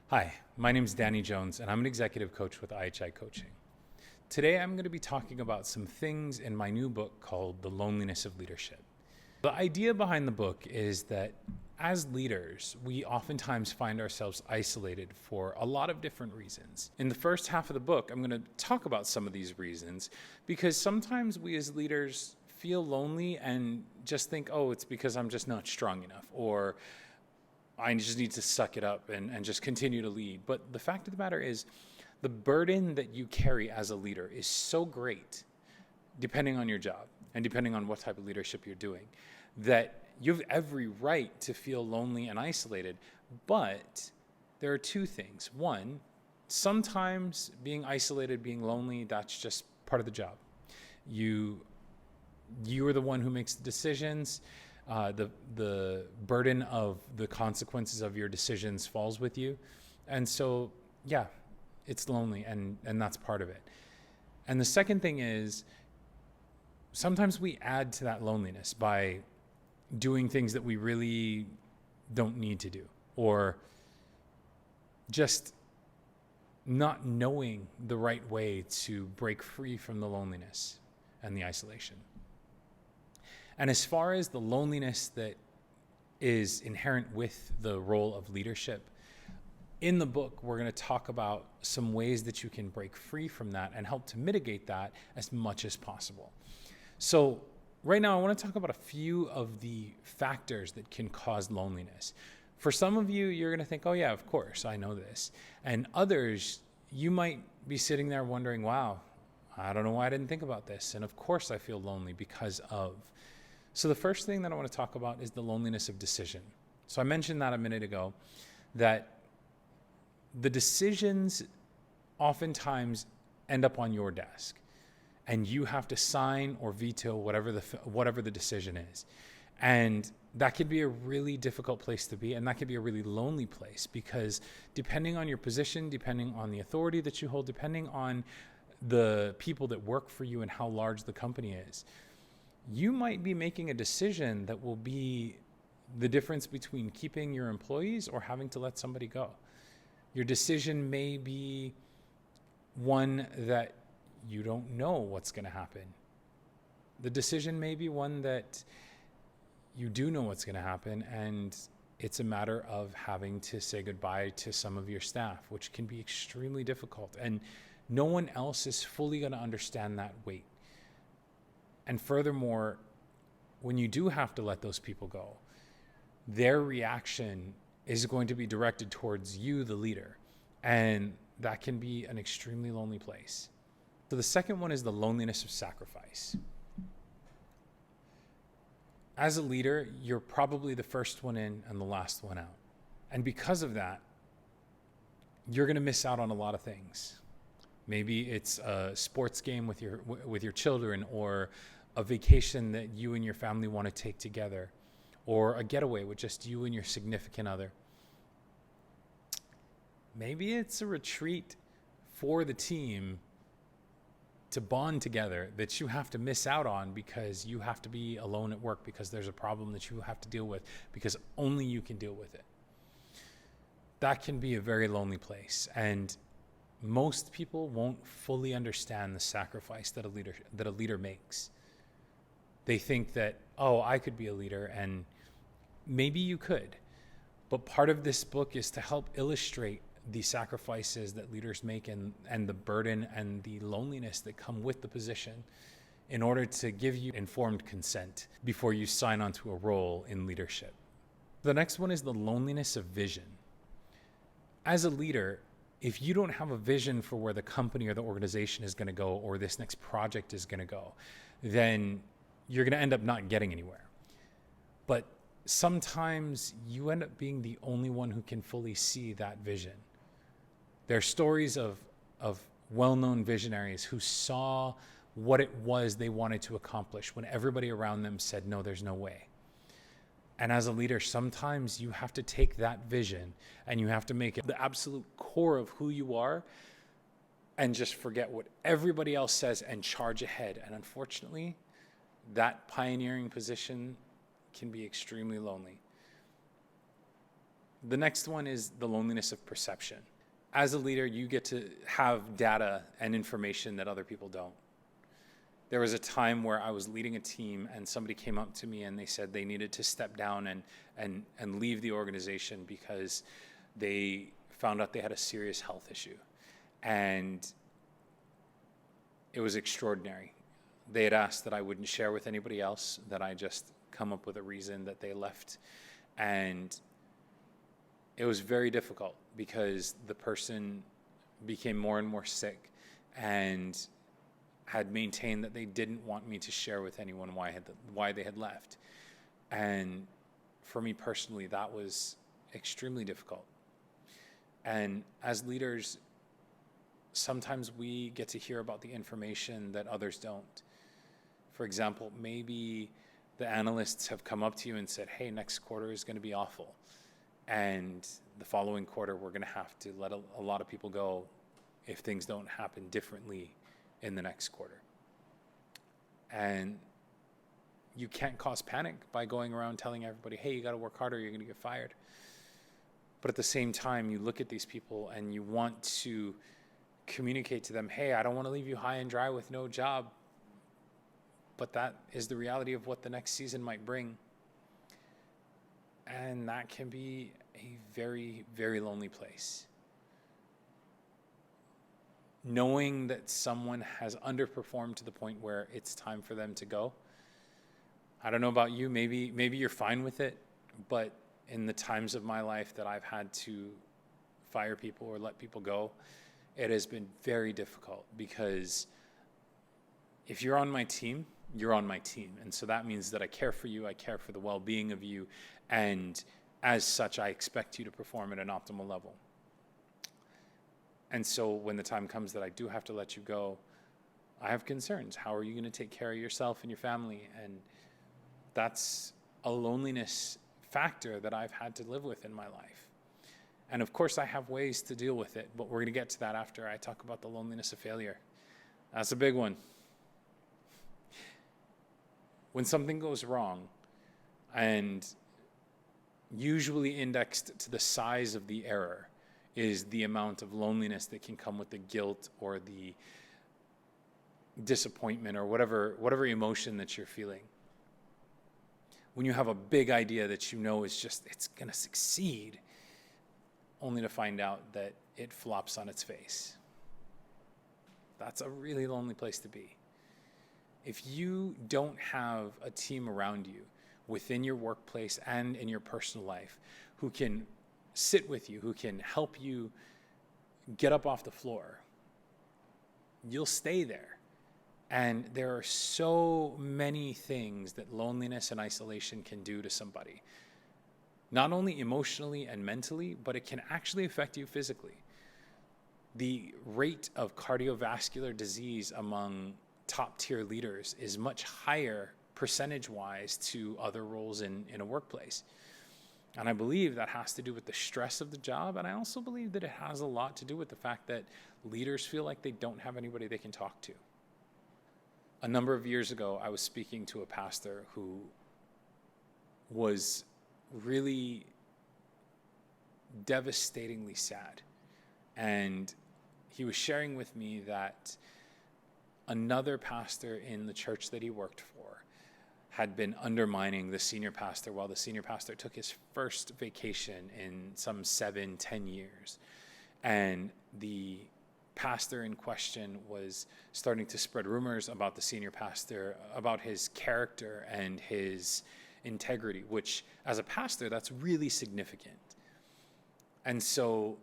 Hi, my name is Danny Jones, and I'm an executive coach with IHI Coaching. Today, I'm going to be talking about some things in my new book called The Loneliness of Leadership. The idea behind the book is that as leaders, we oftentimes find ourselves isolated for a lot of different reasons. In the first half of the book, I'm going to talk about some of these reasons because sometimes we as leaders feel lonely and just think, oh, it's because I'm just not strong enough, or I just need to suck it up and just continue to lead. But the fact of the matter is, the burden that you carry as a leader is so great, depending on your job and depending on what type of leadership you're doing, that you have every right to feel lonely and isolated. But there are two things. One, sometimes being isolated, being lonely, that's just part of the job. You are the one who makes the decisions. The burden of the consequences of your decisions falls with you. And so, yeah, it's lonely, and that's part of it. And the second thing is, sometimes we add to that loneliness by doing things that we really don't need to do, or just not knowing the right way to break free from the loneliness and the isolation. And as far as the loneliness that is inherent with the role of leadership, in the book, we're going to talk about some ways that you can break free from that and help to mitigate that as much as possible. So right now, I want to talk about a few of the factors that can cause loneliness. For some of you, you're going to think, oh yeah, of course, I know this. And others, you might be sitting there wondering, wow, I don't know why I didn't think about this. And of course I feel lonely because of. So the first thing that I want to talk about is the loneliness of decision. So I mentioned that a minute ago, that the decisions oftentimes end up on your desk, and you have to sign or veto whatever the decision is. And that could be a really difficult place to be, and that could be a really lonely place, because depending on your position, depending on the authority that you hold, depending on the people that work for you and how large the company is, you might be making a decision that will be the difference between keeping your employees or having to let somebody go. Your decision may be one that you don't know what's going to happen. The decision may be one that you do know what's going to happen, and it's a matter of having to say goodbye to some of your staff, which can be extremely difficult. And no one else is fully going to understand that weight. And furthermore, when you do have to let those people go, their reaction is going to be directed towards you, the leader. And that can be an extremely lonely place. So the second one is the loneliness of sacrifice. As a leader, you're probably the first one in and the last one out. And because of that, you're going to miss out on a lot of things. Maybe it's a sports game with your children, or a vacation that you and your family want to take together, or a getaway with just you and your significant other. Maybe it's a retreat for the team to bond together that you have to miss out on because you have to be alone at work because there's a problem that you have to deal with because only you can deal with it. That can be a very lonely place, and most people won't fully understand the sacrifice that a leader makes. They think that, oh, I could be a leader, and maybe you could. But part of this book is to help illustrate the sacrifices that leaders make, and the burden and the loneliness that come with the position, in order to give you informed consent before you sign onto a role in leadership. The next one is the loneliness of vision. As a leader, if you don't have a vision for where the company or the organization is going to go, or this next project is going to go, then you're going to end up not getting anywhere. But sometimes you end up being the only one who can fully see that vision. There are stories of well-known visionaries who saw what it was they wanted to accomplish when everybody around them said, no, there's no way. And as a leader, sometimes you have to take that vision and you have to make it the absolute core of who you are, and just forget what everybody else says and charge ahead. And unfortunately, that pioneering position can be extremely lonely. The next one is the loneliness of perception. As a leader, you get to have data and information that other people don't. There was a time where I was leading a team and somebody came up to me and they said they needed to step down and leave the organization because they found out they had a serious health issue. And it was extraordinary. They had asked that I wouldn't share with anybody else, that I just come up with a reason that they left. And it was very difficult because the person became more and more sick and had maintained that they didn't want me to share with anyone why they had left. And for me personally, that was extremely difficult. And as leaders, sometimes we get to hear about the information that others don't. For example, maybe the analysts have come up to you and said, hey, next quarter is going to be awful. And the following quarter, we're going to have to let a lot of people go if things don't happen differently in the next quarter. And you can't cause panic by going around telling everybody, hey, you got to work harder, you're going to get fired. But at the same time, you look at these people and you want to communicate to them, hey, I don't want to leave you high and dry with no job. But that is the reality of what the next season might bring. And that can be a very, very lonely place. Knowing that someone has underperformed to the point where it's time for them to go. I don't know about you, maybe you're fine with it, but in the times of my life that I've had to fire people or let people go, it has been very difficult because if you're on my team, you're on my team. And so that means that I care for you, I care for the well-being of you, and as such, I expect you to perform at an optimal level. And so when the time comes that I do have to let you go, I have concerns. How are you going to take care of yourself and your family? And that's a loneliness factor that I've had to live with in my life. And of course, I have ways to deal with it, but we're going to get to that after I talk about the loneliness of failure. That's a big one. When something goes wrong, and usually indexed to the size of the error is the amount of loneliness that can come with the guilt or the disappointment or whatever emotion that you're feeling. When you have a big idea that you know is just, it's going to succeed, only to find out that it flops on its face. That's a really lonely place to be. If you don't have a team around you within your workplace and in your personal life who can sit with you, who can help you get up off the floor, you'll stay there. And there are so many things that loneliness and isolation can do to somebody. Not only emotionally and mentally, but it can actually affect you physically. The rate of cardiovascular disease among top-tier leaders is much higher percentage-wise to other roles in a workplace. And I believe that has to do with the stress of the job, and I also believe that it has a lot to do with the fact that leaders feel like they don't have anybody they can talk to. A number of years ago, I was speaking to a pastor who was really devastatingly sad. And he was sharing with me that another pastor in the church that he worked for had been undermining the senior pastor while the senior pastor took his first vacation in some 7-10 years. And the pastor in question was starting to spread rumors about the senior pastor, about his character and his integrity, which as a pastor, that's really significant. And so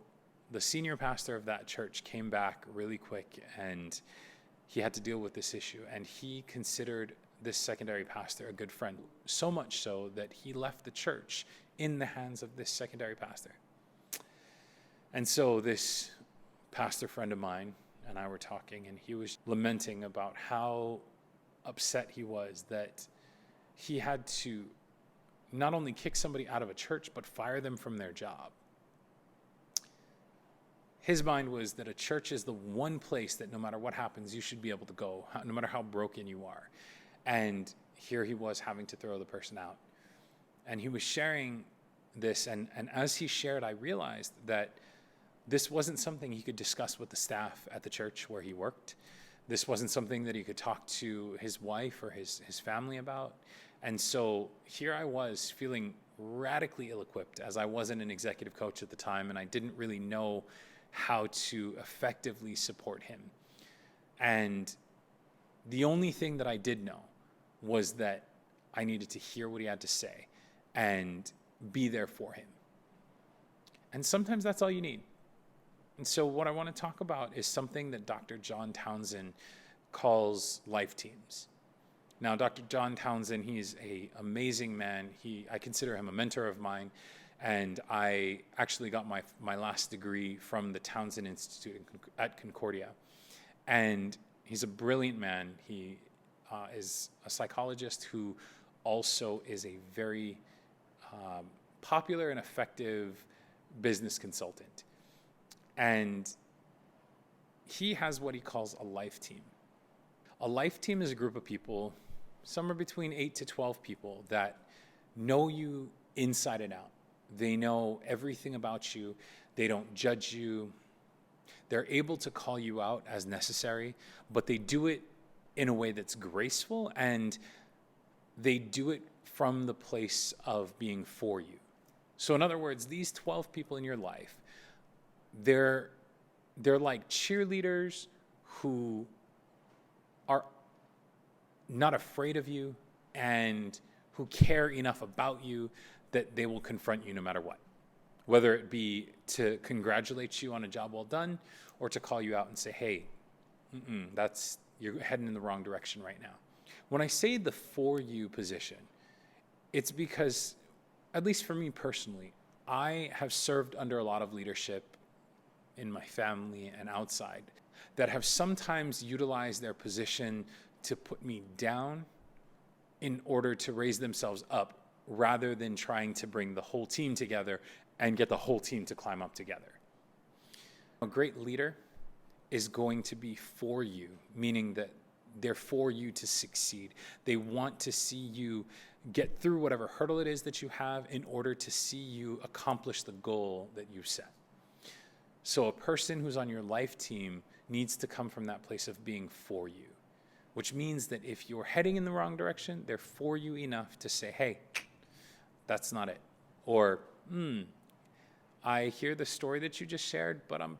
the senior pastor of that church came back really quick and he had to deal with this issue. And he considered this secondary pastor a good friend, so much so that he left the church in the hands of this secondary pastor. And so this pastor friend of mine and I were talking, and he was lamenting about how upset he was that he had to not only kick somebody out of a church, but fire them from their job. His mind was that a church is the one place that no matter what happens, you should be able to go, no matter how broken you are. And here he was having to throw the person out. And he was sharing this, and as he shared, I realized that this wasn't something he could discuss with the staff at the church where he worked. This wasn't something that he could talk to his wife or his family about. And so here I was feeling radically ill-equipped, as I wasn't an executive coach at the time, and I didn't really know how to effectively support him. And the only thing that I did know was that I needed to hear what he had to say and be there for him. And sometimes that's all you need. And so what I want to talk about is something that Dr. John Townsend calls life teams. Now, Dr. John Townsend, he's an amazing man. I consider him a mentor of mine, and I actually got my last degree from the Townsend Institute at Concordia. And he's a brilliant man. He is a psychologist who also is a very popular and effective business consultant. And he has what he calls a life team. A life team is a group of people, somewhere between 8 to 12 people, that know you inside and out. They know everything about you. They don't judge you. They're able to call you out as necessary, but they do it in a way that's graceful, and they do it from the place of being for you. So in other words, these 12 people in your life, they're like cheerleaders who are not afraid of you and who care enough about you that they will confront you no matter what, whether it be to congratulate you on a job well done or to call you out and say, hey, you're heading in the wrong direction right now. When I say the for you position, it's because, at least for me personally, I have served under a lot of leadership in my family and outside that have sometimes utilized their position to put me down in order to raise themselves up, rather than trying to bring the whole team together and get the whole team to climb up together. A great leader is going to be for you, meaning that they're for you to succeed. They want to see you get through whatever hurdle it is that you have in order to see you accomplish the goal that you set. So a person who's on your life team needs to come from that place of being for you, which means that if you're heading in the wrong direction, they're for you enough to say, hey, that's not it. Or, I hear the story that you just shared, but I'm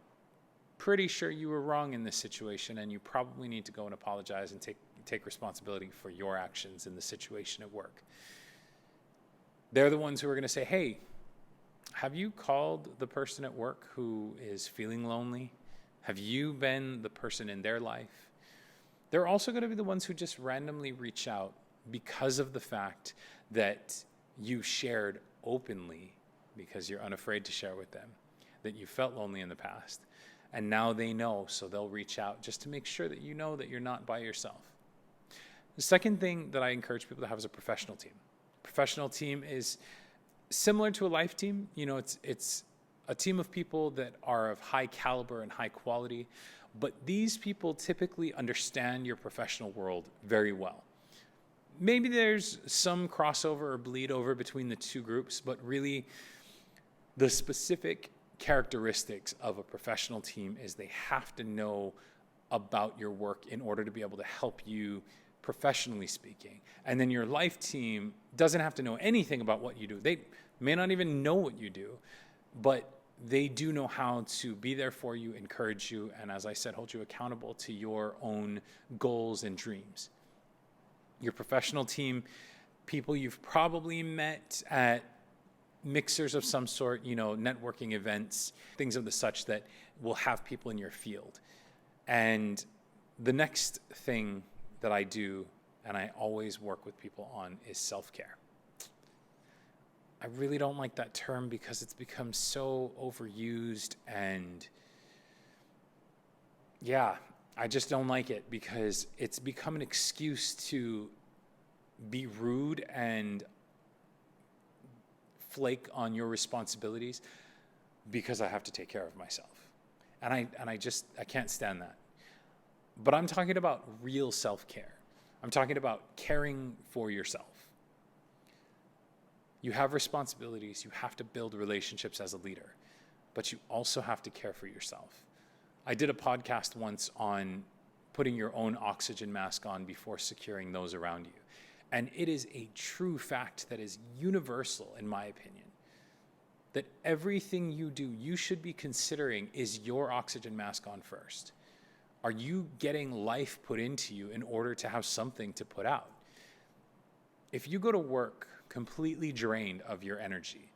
pretty sure you were wrong in this situation, and you probably need to go and apologize and take responsibility for your actions in the situation at work. They're the ones who are going to say, hey, have you called the person at work who is feeling lonely? Have you been the person in their life? They're also going to be the ones who just randomly reach out because of the fact that you shared openly, because you're unafraid to share with them, that you felt lonely in the past. And now they know, so they'll reach out just to make sure that you know that you're not by yourself. The second thing that I encourage people to have is a professional team. Professional team is similar to a life team. You know, it's a team of people that are of high caliber and high quality, but these people typically understand your professional world very well. Maybe there's some crossover or bleed over between the two groups, but really the specific characteristics of a professional team is they have to know about your work in order to be able to help you professionally speaking. And then your life team doesn't have to know anything about what you do. They may not even know what you do, but they do know how to be there for you, encourage you, and as I said, hold you accountable to your own goals and dreams. Your professional team, people you've probably met at mixers of some sort, you know, networking events, things of the such that will have people in your field. And the next thing that I do, and I always work with people on, is self-care. I really don't like that term because it's become so overused, and yeah, I just don't like it because it's become an excuse to be rude and flake on your responsibilities because I have to take care of myself. And I can't stand that. But I'm talking about real self-care. I'm talking about caring for yourself. You have responsibilities. You have to build relationships as a leader, but you also have to care for yourself. I did a podcast once on putting your own oxygen mask on before securing those around you. And it is a true fact that is universal, in my opinion, that everything you do, you should be considering, is your oxygen mask on first? Are you getting life put into you in order to have something to put out? If you go to work completely drained of your energy,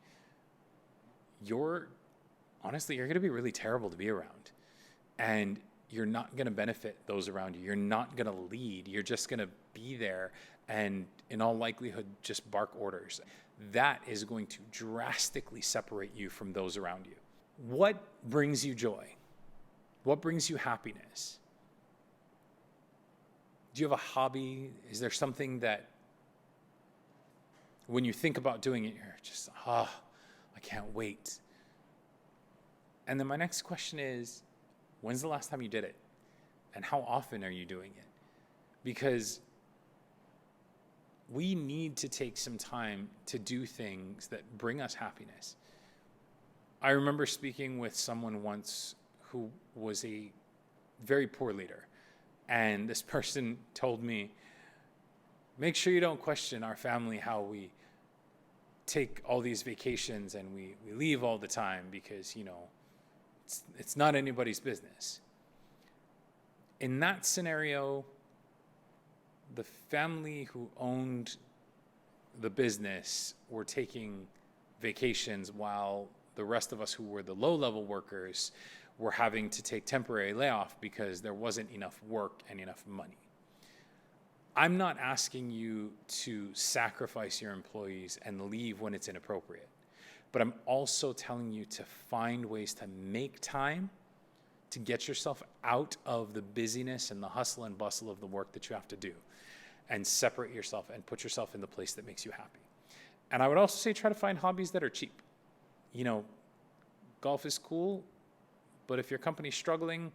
honestly, you're going to be really terrible to be around. And you're not going to benefit those around you. You're not going to lead. You're just going to be there and, in all likelihood, just bark orders. That is going to drastically separate you from those around you. What brings you joy? What brings you happiness? Do you have a hobby? Is there something that when you think about doing it, you're just, I can't wait? And then my next question is, when's the last time you did it? And how often are you doing it? Because we need to take some time to do things that bring us happiness. I remember speaking with someone once who was a very poor leader. And this person told me, make sure you don't question our family how we take all these vacations and we leave all the time because, it's not anybody's business. In that scenario, the family who owned the business were taking vacations while the rest of us who were the low-level workers were having to take temporary layoff because there wasn't enough work and enough money. I'm not asking you to sacrifice your employees and leave when it's inappropriate. But I'm also telling you to find ways to make time to get yourself out of the busyness and the hustle and bustle of the work that you have to do, and separate yourself and put yourself in the place that makes you happy. And I would also say try to find hobbies that are cheap. Golf is cool, but if your company's struggling,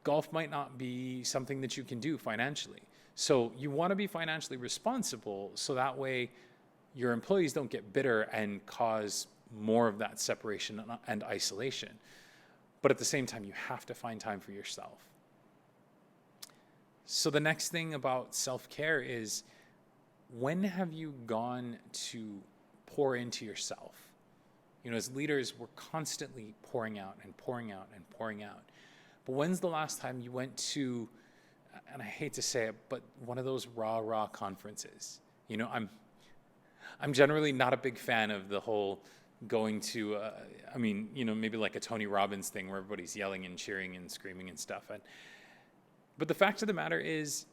golf might not be something that you can do financially. So you want to be financially responsible so that way your employees don't get bitter and cause more of that separation and isolation. But at the same time, you have to find time for yourself. So the next thing about self-care is, when have you gone to pour into yourself? As leaders, we're constantly pouring out and pouring out and pouring out. But when's the last time you went to, and I hate to say it, but one of those rah-rah conferences? I'm generally not a big fan of the whole going to, maybe like a Tony Robbins thing where everybody's yelling and cheering and screaming and stuff. But the fact of the matter is,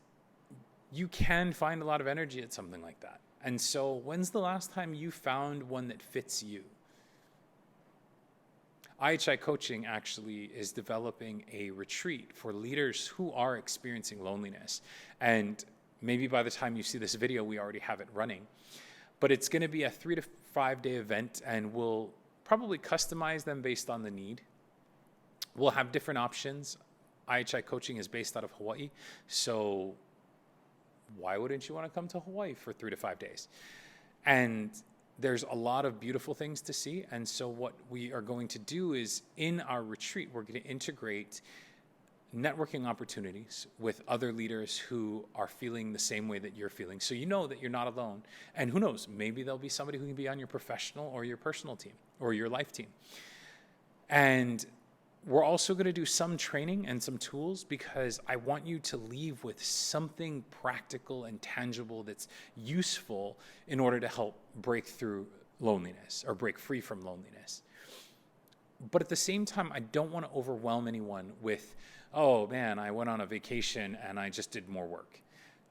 you can find a lot of energy at something like that. And so when's the last time you found one that fits you? IHI Coaching actually is developing a retreat for leaders who are experiencing loneliness. And maybe by the time you see this video, we already have it running. But it's going to be a 3 to 5 day event, and we'll probably customize them based on the need. We'll have different options. IHI Coaching is based out of Hawaii, so why wouldn't you want to come to Hawaii for 3 to 5 days? And there's a lot of beautiful things to see. And so what we are going to do is, in our retreat, we're going to integrate networking opportunities with other leaders who are feeling the same way that you're feeling. So you know that you're not alone. And who knows, maybe there'll be somebody who can be on your professional or your personal team or your life team. And we're also going to do some training and some tools, because I want you to leave with something practical and tangible that's useful in order to help break through loneliness or break free from loneliness. But at the same time, I don't want to overwhelm anyone with, oh man, I went on a vacation and I just did more work.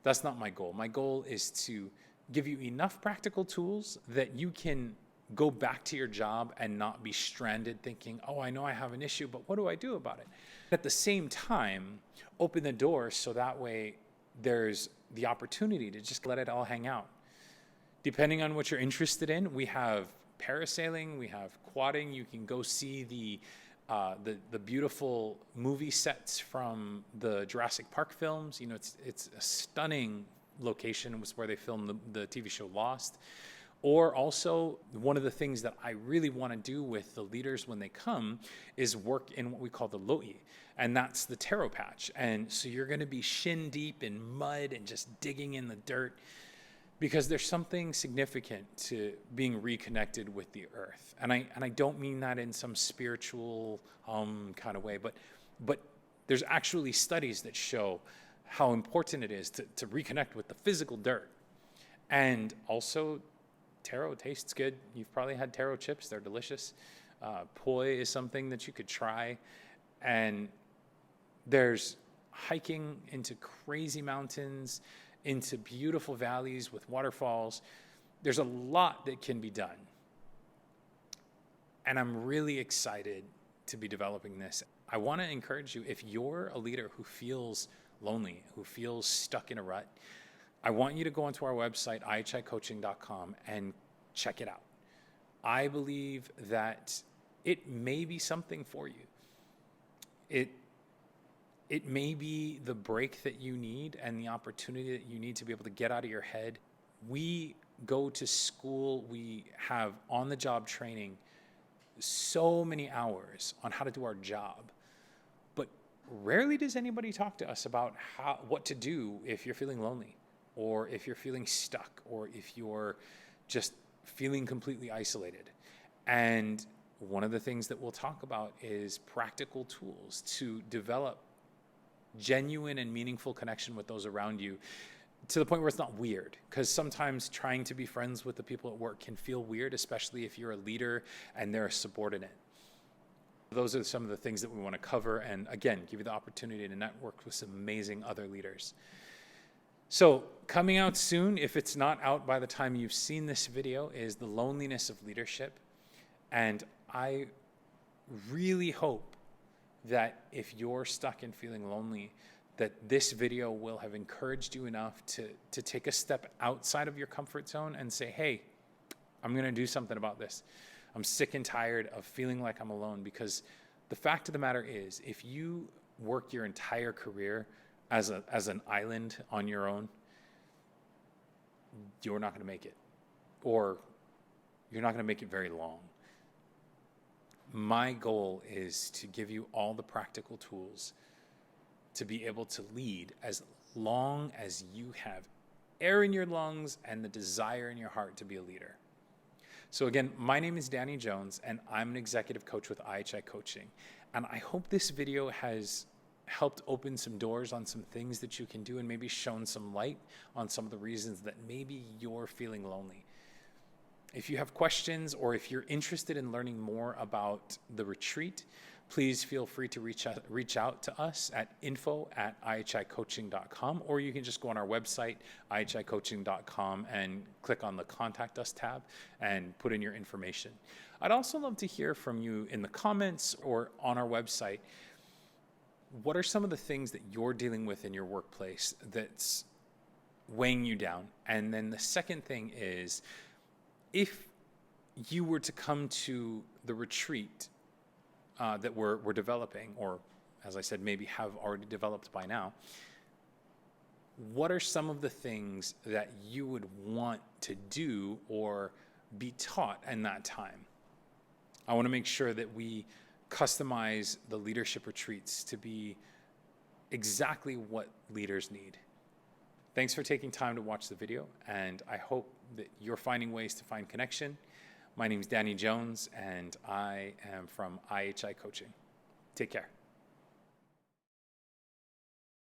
That's not my goal. My goal is to give you enough practical tools that you can go back to your job and not be stranded thinking, oh, I know I have an issue, but what do I do about it? At the same time, open the door so that way there's the opportunity to just let it all hang out. Depending on what you're interested in, we have parasailing, we have quadding. You can go see the beautiful movie sets from the Jurassic Park films. It's a stunning location. It was where they filmed the TV show Lost. Or also, one of the things that I really want to do with the leaders when they come is work in what we call the lo'i, and that's the taro patch. And so you're going to be shin deep in mud and just digging in the dirt, because there's something significant to being reconnected with the earth. And I don't mean that in some spiritual kind of way, but there's actually studies that show how important it is to reconnect with the physical dirt. And also, taro tastes good. You've probably had taro chips. They're delicious. Poi is something that you could try. And there's hiking into crazy mountains, into beautiful valleys with waterfalls. There's a lot that can be done. And I'm really excited to be developing this. I want to encourage you, if you're a leader who feels lonely, who feels stuck in a rut, I want you to go onto our website, ihicoaching.com, and check it out. I believe that it may be something for you. It may be the break that you need and the opportunity that you need to be able to get out of your head. We go to school, we have on-the-job training, so many hours on how to do our job. But rarely does anybody talk to us about what to do if you're feeling lonely, or if you're feeling stuck, or if you're just feeling completely isolated. And one of the things that we'll talk about is practical tools to develop genuine and meaningful connection with those around you, to the point where it's not weird. Because sometimes trying to be friends with the people at work can feel weird, especially if you're a leader and they're a subordinate. Those are some of the things that we want to cover, and again, give you the opportunity to network with some amazing other leaders. So coming out soon, if it's not out by the time you've seen this video, is The Loneliness of Leadership. And I really hope that if you're stuck and feeling lonely, that this video will have encouraged you enough to take a step outside of your comfort zone and say, hey, I'm going to do something about this. I'm sick and tired of feeling like I'm alone. Because the fact of the matter is, if you work your entire career as an island on your own, you're not going to make it, or you're not going to make it very long. My goal is to give you all the practical tools to be able to lead as long as you have air in your lungs and the desire in your heart to be a leader. So again, my name is Danny Jones, and I'm an executive coach with IHI Coaching. And I hope this video has helped open some doors on some things that you can do, and maybe shown some light on some of the reasons that maybe you're feeling lonely. If you have questions, or if you're interested in learning more about the retreat, please feel free to reach out to us at info@ihicoaching.com, or you can just go on our website, ihicoaching.com, and click on the Contact Us tab and put in your information. I'd also love to hear from you in the comments or on our website. What are some of the things that you're dealing with in your workplace that's weighing you down? And then the second thing is, if you were to come to the retreat that we're developing, or as I said, maybe have already developed by now, what are some of the things that you would want to do or be taught in that time? I want to make sure that we customize the leadership retreats to be exactly what leaders need. Thanks for taking time to watch the video, and I hope that you're finding ways to find connection. My name is Danny Jones, and I am from IHI Coaching. Take care.